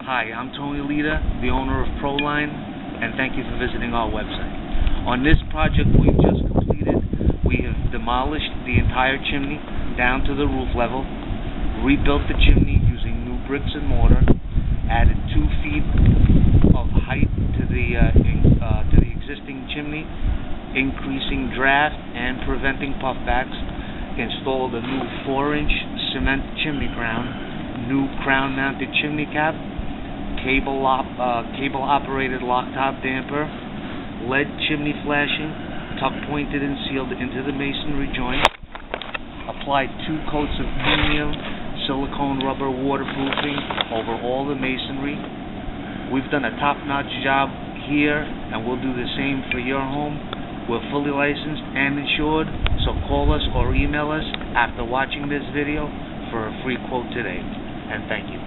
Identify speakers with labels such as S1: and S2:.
S1: Hi, I'm Tony Lita, the owner of Proline, and thank you for visiting our website. On this project we've just completed, we have demolished the entire chimney down to the roof level, rebuilt the chimney using new bricks and mortar, added 2 feet of height to the existing chimney, increasing draft and preventing puffbacks, installed a new 4-inch cement chimney crown, new crown-mounted chimney cap, cable-operated lock-top damper, lead chimney flashing, tuck-pointed and sealed into the masonry joint, applied 2 coats of premium silicone rubber waterproofing over all the masonry. We've done a top-notch job here, and we'll do the same for your home. We're fully licensed and insured, so call us or email us after watching this video for a free quote today. And thank you.